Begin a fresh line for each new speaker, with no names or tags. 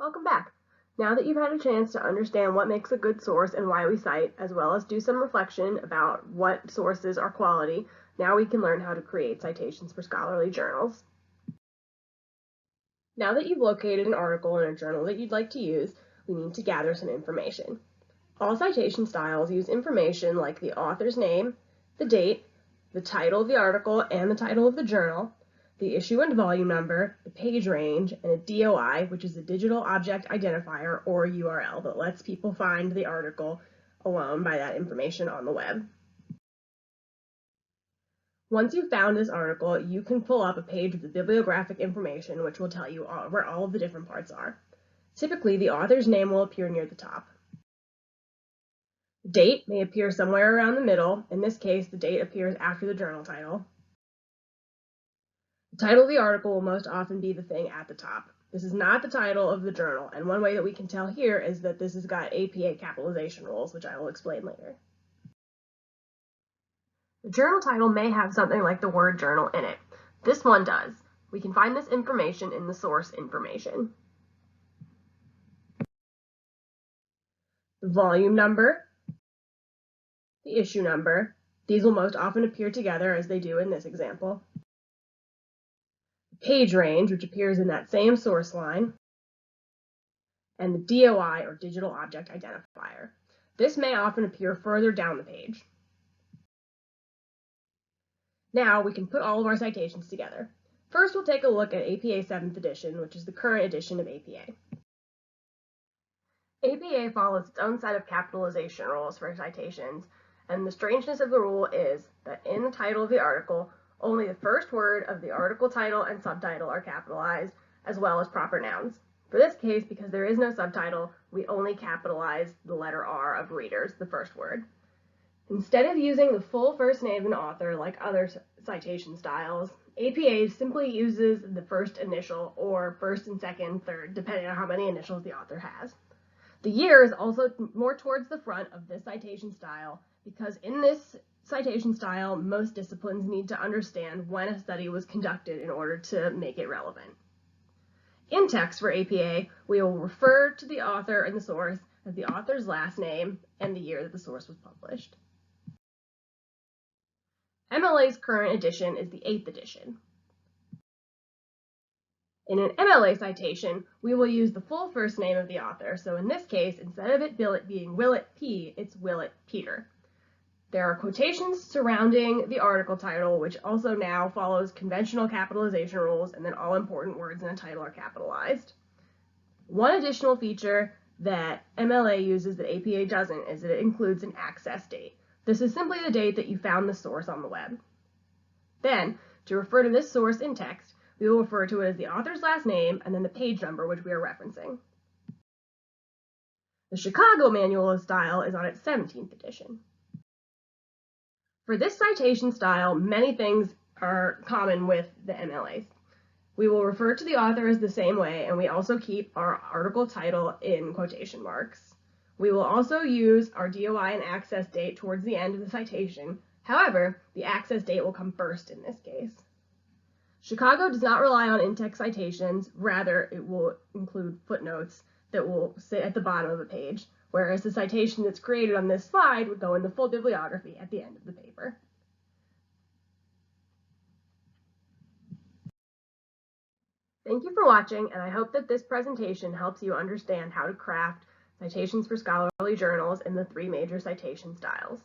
Welcome back. Now that you've had a chance to understand what makes a good source and why we cite, as well as do some reflection about what sources are quality, now we can learn how to create citations for scholarly journals. Now that you've located an article in a journal that you'd like to use, we need to gather some information. All citation styles use information like the author's name, the date, the title of the article and the title of the journal, the issue and volume number, the page range, and a DOI, which is a digital object identifier or URL that lets people find the article alone by that information on the web. Once you've found this article, you can pull up a page with the bibliographic information, which will tell you where all of the different parts are. Typically, the author's name will appear near the top. The date may appear somewhere around the middle. In this case, the date appears after the journal title. The title of the article will most often be the thing at the top. This is not the title of the journal, and one way that we can tell here is that this has got APA capitalization rules, which I will explain later. The journal title may have something like the word journal in it. This one does. We can find this information in the source information. The volume number, the issue number, these will most often appear together as they do in this example. The page range, which appears in that same source line, and the DOI, or digital object identifier. This may often appear further down the page. Now we can put all of our citations together. First, we'll take a look at APA 7th edition, which is the current edition of APA. APA follows its own set of capitalization rules for citations, and the strangeness of the rule is that in the title of the article, only the first word of the article title and subtitle are capitalized, as well as proper nouns. For this case, because there is no subtitle, we only capitalize the letter R of readers, the first word. Instead of using the full first name of an author like other citation styles, APA simply uses the first initial or first and second, third, depending on how many initials the author has. The year is also more towards the front of this citation style because in this citation style, most disciplines need to understand when a study was conducted in order to make it relevant. In text for APA, we will refer to the author and the source as the author's last name and the year that the source was published. MLA's current edition is the 8th edition. In an MLA citation, we will use the full first name of the author, so in this case, instead of it being Willett P., it's Willett Peter. There are quotations surrounding the article title, which also now follows conventional capitalization rules, and then all important words in a title are capitalized. One additional feature that MLA uses that APA doesn't is that it includes an access date. This is simply the date that you found the source on the web. Then, to refer to this source in text, we will refer to it as the author's last name and then the page number which we are referencing. The Chicago Manual of Style is on its 17th edition. For this citation style, many things are common with the MLAs. We will refer to the author as the same way, and we also keep our article title in quotation marks. We will also use our DOI and access date towards the end of the citation. However, the access date will come first in this case. Chicago does not rely on in-text citations, rather it will include footnotes that will sit at the bottom of a page, whereas the citation that's created on this slide would go in the full bibliography at the end of the paper. Thank you for watching, and I hope that this presentation helps you understand how to craft citations for scholarly journals in the 3 major citation styles.